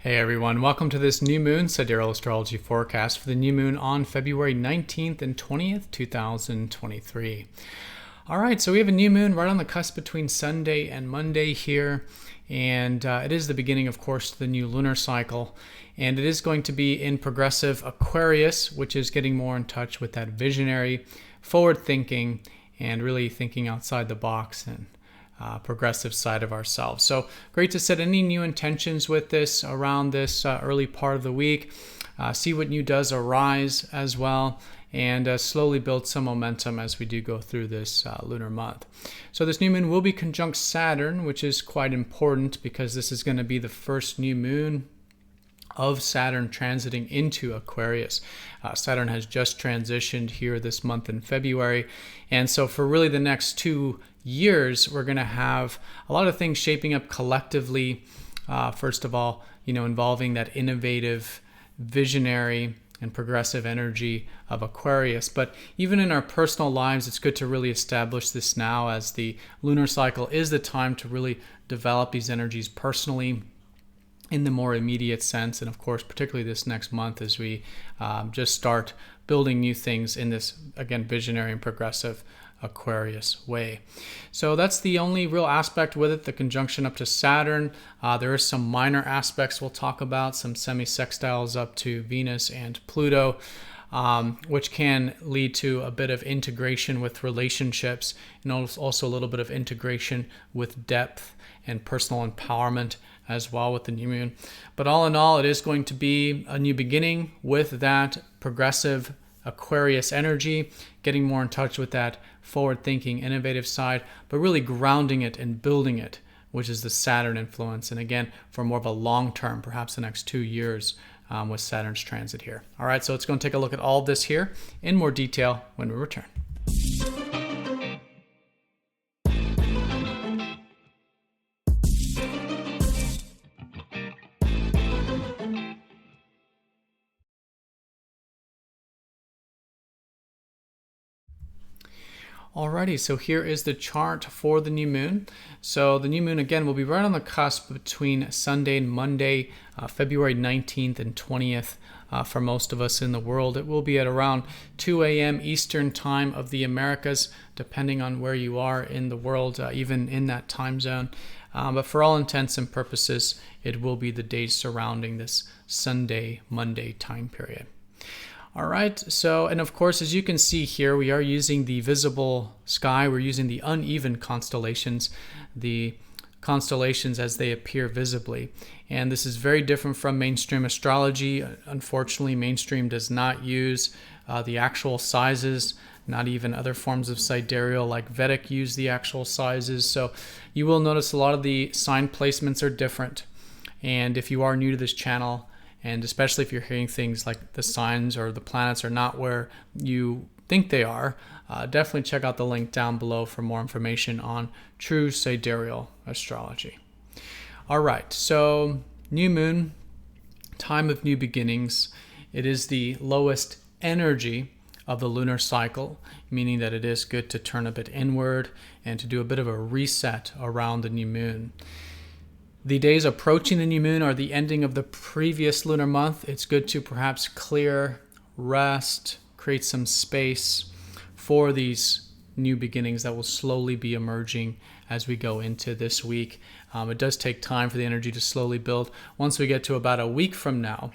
Hey everyone, welcome to this new moon Sidereal Astrology forecast for the new moon on February 19th and 20th, 2023. All right, so we have a new moon right on the cusp between Sunday and Monday here, and it is the beginning, of course, of the new lunar cycle, and it is going to be in progressive Aquarius, which is getting more in touch with that visionary, forward thinking, and really thinking outside the box and progressive side of ourselves. So great to set any new intentions with this around this early part of the week. See what new does arise as well, and slowly build some momentum as we do go through this lunar month. So this new moon will be conjunct Saturn, which is quite important because this is going to be the first new moon of Saturn transiting into Aquarius. Saturn has just transitioned here this month in February, and so for really the next 2 years, we're going to have a lot of things shaping up collectively. First of all, involving that innovative, visionary, and progressive energy of Aquarius. But even in our personal lives, it's good to really establish this now, as the lunar cycle is the time to really develop these energies personally in the more immediate sense, and of course particularly this next month as we just start building new things in this, again, visionary and progressive Aquarius way. So that's the only real aspect with it, the conjunction up to Saturn. There is some minor aspects we'll talk about, some semi-sextiles up to Venus and Pluto, which can lead to a bit of integration with relationships, and also a little bit of integration with depth and personal empowerment as well with the new moon. But all in all, it is going to be a new beginning with that progressive Aquarius energy, getting more in touch with that forward-thinking, innovative side, but really grounding it and building it, which is the Saturn influence. And again, for more of a long term, perhaps the next 2 years with Saturn's transit here. All right, so let's go and take a look at all of this here in more detail when we return. Alrighty, so here is the chart for the new moon. So the new moon, again, will be right on the cusp between Sunday and Monday, February 19th and 20th. For most of us in the world, it will be at around 2 a.m. Eastern time of the Americas, depending on where you are in the world, even in that time zone. But for all intents and purposes, it will be the days surrounding this Sunday, Monday time period. All right, so, and of course, as you can see here, we are using the visible sky. We're using the uneven constellations, the constellations as they appear visibly. And this is very different from mainstream astrology. Unfortunately, mainstream does not use the actual sizes. Not even other forms of sidereal like Vedic use the actual sizes. So you will notice a lot of the sign placements are different. And if you are new to this channel, and especially if you're hearing things like the signs or the planets are not where you think they are, definitely check out the link down below for more information on true sidereal astrology. All right, so new moon, time of new beginnings. It is the lowest energy of the lunar cycle, meaning that it is good to turn a bit inward and to do a bit of a reset around the new moon. The days approaching the new moon are the ending of the previous lunar month. It's good to perhaps clear, rest, create some space for these new beginnings that will slowly be emerging as we go into this week. It does take time for the energy to slowly build. Once we get to about a week from now,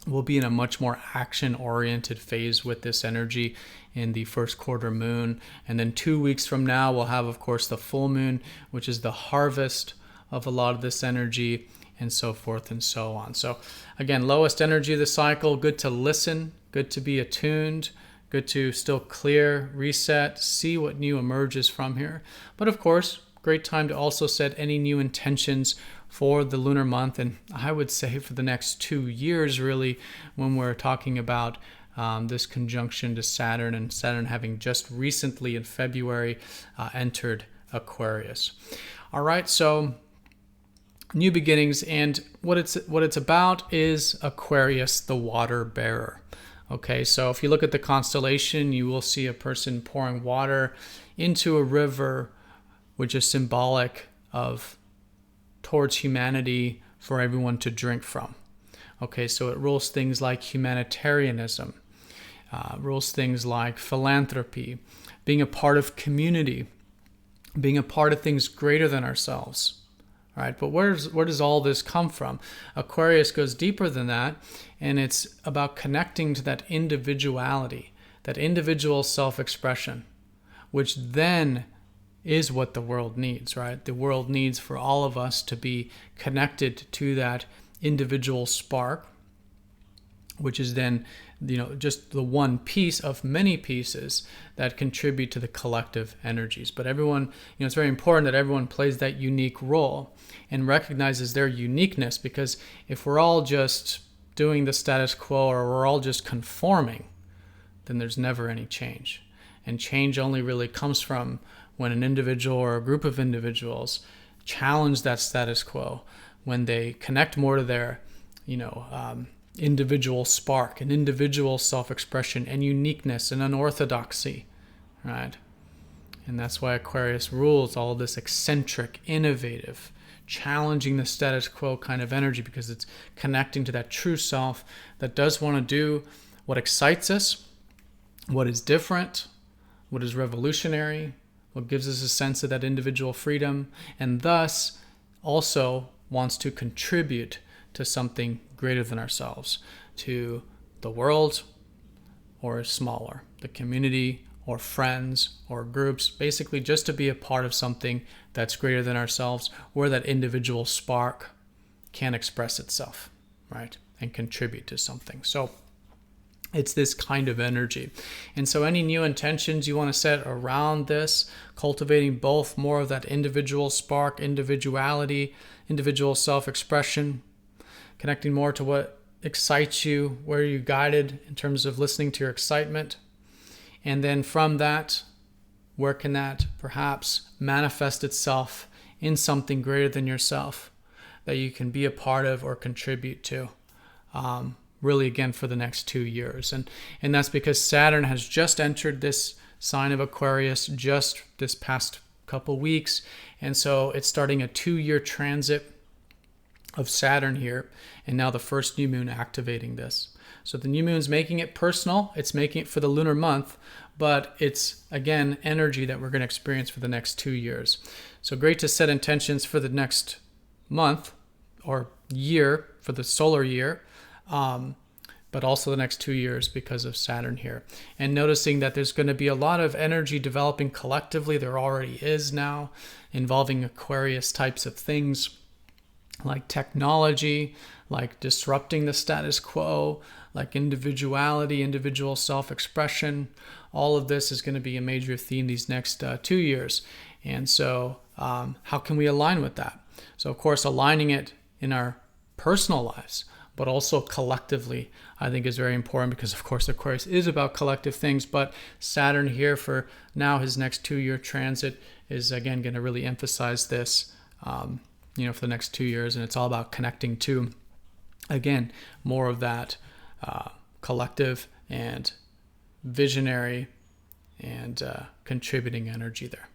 we'll be in a much more action-oriented phase with this energy in the first quarter moon. And then 2 weeks from now, we'll have, of course, the full moon, which is the harvest of a lot of this energy, and so forth and so on. So again, lowest energy of the cycle, good to listen, good to be attuned, good to still clear, reset, see what new emerges from here. But of course, great time to also set any new intentions for the lunar month, and I would say for the next 2 years really, when we're talking about this conjunction to Saturn, and Saturn having just recently in February entered Aquarius. All right, so new beginnings, and what it's about is Aquarius the Water Bearer. Okay, so if you look at the constellation, you will see a person pouring water into a river, which is symbolic of towards humanity, for everyone to drink from. Okay, so it rules things like humanitarianism, rules things like philanthropy, being a part of community, being a part of things greater than ourselves. Right? But where does all this come from? Aquarius goes deeper than that, and it's about connecting to that individuality, that individual self-expression, which then is what the world needs, right? The world needs for all of us to be connected to that individual spark, which is then, just the one piece of many pieces that contribute to the collective energies. But everyone, it's very important that everyone plays that unique role and recognizes their uniqueness, because if we're all just doing the status quo, or we're all just conforming, then there's never any change. And change only really comes from when an individual or a group of individuals challenge that status quo, when they connect more to their, individual spark and individual self-expression and uniqueness and unorthodoxy, right? And that's why Aquarius rules all this eccentric, innovative, challenging the status quo kind of energy, because it's connecting to that true self that does want to do what excites us, what is different, what is revolutionary, what gives us a sense of that individual freedom, and thus also wants to contribute to something greater than ourselves, to the world or smaller, the community or friends or groups, basically just to be a part of something that's greater than ourselves, where that individual spark can express itself, right, and contribute to something. So it's this kind of energy. And so any new intentions you want to set around this, cultivating both more of that individual spark, individuality, individual self-expression, connecting more to what excites you, where you're guided in terms of listening to your excitement. And then from that, where can that perhaps manifest itself in something greater than yourself that you can be a part of or contribute to, really again for the next 2 years. And that's because Saturn has just entered this sign of Aquarius just this past couple weeks. And so it's starting a 2-year transit of Saturn here, and now the first new moon activating this. So the new moon's making it personal, it's making it for the lunar month, but it's again energy that we're going to experience for the next 2 years. So great to set intentions for the next month or year, for the solar year, but also the next 2 years because of Saturn here. And noticing that there's going to be a lot of energy developing collectively. There already is now, involving Aquarius types of things, like technology, like disrupting the status quo, like individuality, individual self-expression. All of this is going to be a major theme these next 2 years. And so how can we align with that? So of course, aligning it in our personal lives, but also collectively, I think is very important, because of course Aquarius is about collective things, but Saturn here for now, his next 2-year transit, is again going to really emphasize this for the next 2 years. And it's all about connecting to, again, more of that collective and visionary and contributing energy there.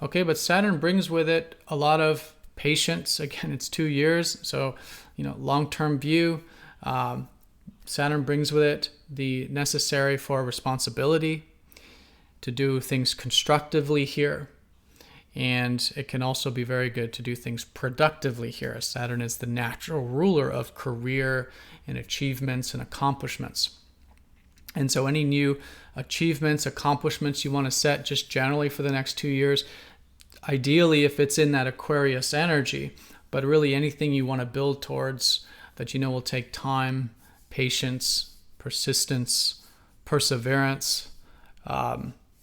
Okay, but Saturn brings with it a lot of patience. Again, it's 2 years, so long-term view. Saturn brings with it the necessary for responsibility to do things constructively here. And it can also be very good to do things productively here, as Saturn is the natural ruler of career and achievements and accomplishments. And so any new achievements, accomplishments you want to set just generally for the next 2 years, ideally if it's in that Aquarius energy, but really anything you want to build towards that will take time, patience, persistence, perseverance,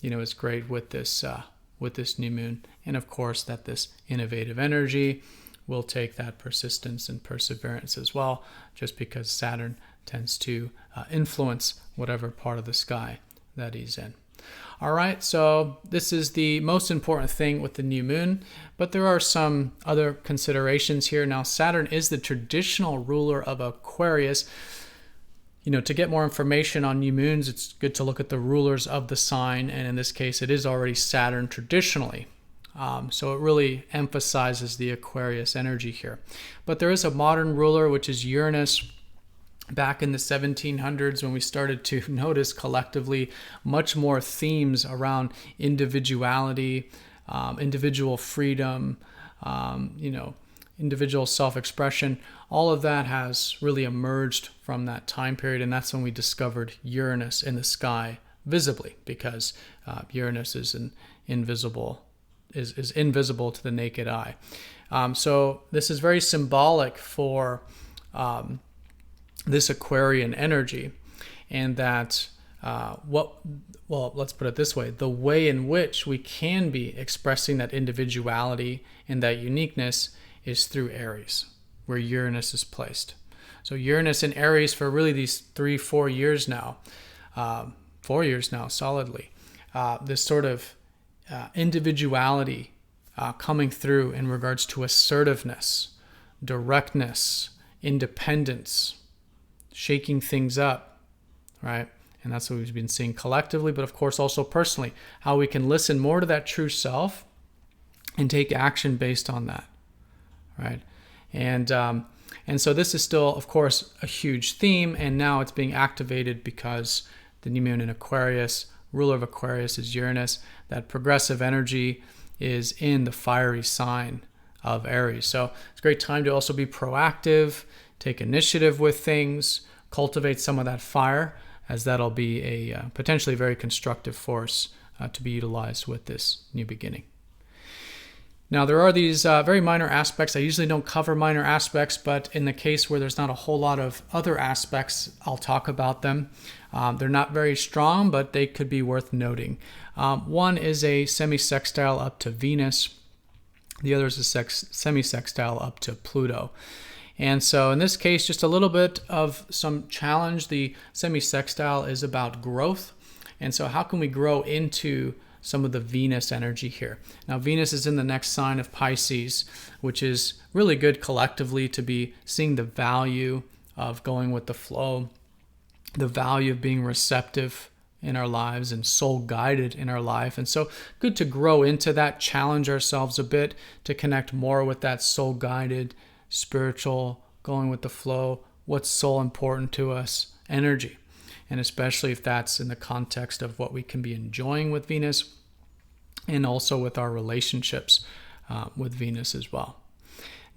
is great with this new moon. And of course that this innovative energy will take that persistence and perseverance as well, just because Saturn tends to influence whatever part of the sky that he's in. All right, so this is the most important thing with the new moon, but there are some other considerations here. Now, Saturn is the traditional ruler of Aquarius. To get more information on new moons, it's good to look at the rulers of the sign, and in this case, it is already Saturn traditionally. So it really emphasizes the Aquarius energy here. But there is a modern ruler, which is Uranus. Back in the 1700s, when we started to notice collectively much more themes around individuality, individual freedom, individual self-expression, all of that has really emerged from that time period, and that's when we discovered Uranus in the sky visibly, because Uranus is invisible to the naked eye. So this is very symbolic for this Aquarian energy, and that let's put it this way: the way in which we can be expressing that individuality and that uniqueness is through Aries, where Uranus is placed. So Uranus in Aries for really these 4 years now, 4 years now solidly, this sort of individuality coming through in regards to assertiveness, directness, independence, shaking things up, right? And that's what we've been seeing collectively, but of course also personally, how we can listen more to that true self and take action based on that, right? And so this is still, of course, a huge theme, and now it's being activated because the new moon in Aquarius, ruler of Aquarius is Uranus. That progressive energy is in the fiery sign of Aries. So it's a great time to also be proactive, take initiative with things, cultivate some of that fire, as that'll be a potentially very constructive force to be utilized with this new beginning. Now, there are these very minor aspects. I usually don't cover minor aspects, but in the case where there's not a whole lot of other aspects, I'll talk about them. They're not very strong, but they could be worth noting. One is a semi-sextile up to Venus. The other is a semi-sextile up to Pluto. And so in this case, just a little bit of some challenge. The semi-sextile is about growth. And so how can we grow into some of the Venus energy here? Now, Venus is in the next sign of Pisces, which is really good collectively to be seeing the value of going with the flow, the value of being receptive in our lives and soul guided in our life. And so good to grow into that, challenge ourselves a bit to connect more with that soul guided, spiritual, going with the flow, what's soul important to us energy. And especially if that's in the context of what we can be enjoying with Venus, and also with our relationships with Venus as well.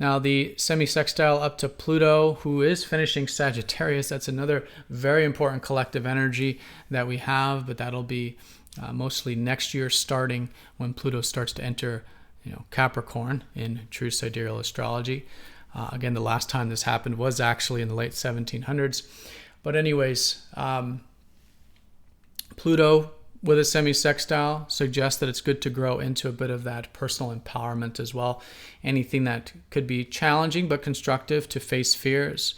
Now, the semi-sextile up to Pluto, who is finishing Sagittarius, that's another very important collective energy that we have, but that'll be mostly next year, starting when Pluto starts to enter Capricorn in true Sidereal Astrology. Again, the last time this happened was actually in the late 1700s. But anyways, Pluto with a semi-sextile suggests that it's good to grow into a bit of that personal empowerment as well. Anything that could be challenging but constructive, to face fears,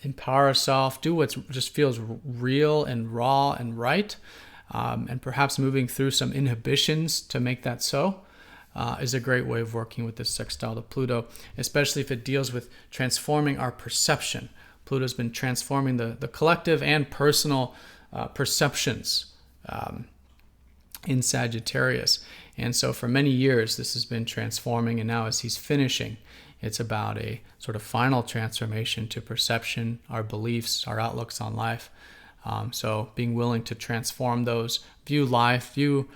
empower ourselves, do what just feels real and raw and right, and perhaps moving through some inhibitions to make that so. Is a great way of working with this sextile to Pluto, especially if it deals with transforming our perception. Pluto's been transforming the collective and personal perceptions in Sagittarius. And so for many years, this has been transforming, and now as he's finishing, it's about a sort of final transformation to perception, our beliefs, our outlooks on life. So being willing to transform those, view life, view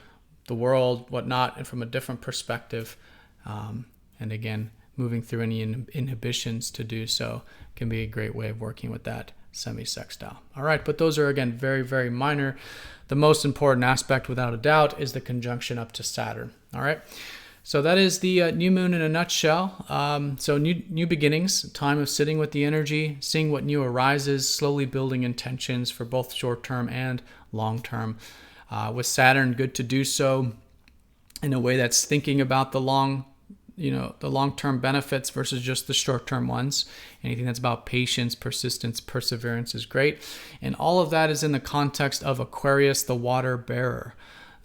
the world, whatnot, and from a different perspective. And again, moving through any inhibitions to do so can be a great way of working with that semi-sextile. All right, but those are, again, very, very minor. The most important aspect, without a doubt, is the conjunction up to Saturn. All right, so that is the new moon in a nutshell. So new beginnings, time of sitting with the energy, seeing what new arises, slowly building intentions for both short-term and long-term. With Saturn, good to do so in a way that's thinking about the long-term benefits versus just the short-term ones. Anything that's about patience, persistence, perseverance is great. And all of that is in the context of Aquarius the Water Bearer,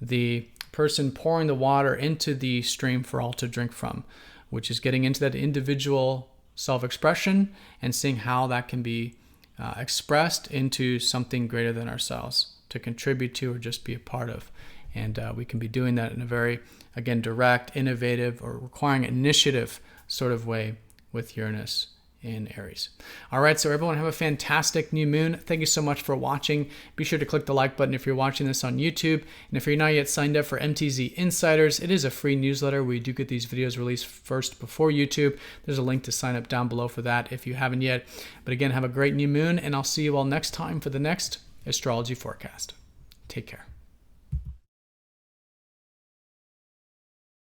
the person pouring the water into the stream for all to drink from, which is getting into that individual self-expression and seeing how that can be expressed into something greater than ourselves, to contribute to or just be a part of. And we can be doing that in a very, again, direct, innovative, or requiring initiative sort of way with Uranus in Aries. All right, so everyone have a fantastic new moon. Thank you so much for watching. Be sure to click the like button if you're watching this on YouTube. And if you're not yet signed up for MTZ Insiders, it is a free newsletter. We do get these videos released first before YouTube. There's a link to sign up down below for that if you haven't yet. But again, have a great new moon, and I'll see you all next time for the next astrology forecast. Take care.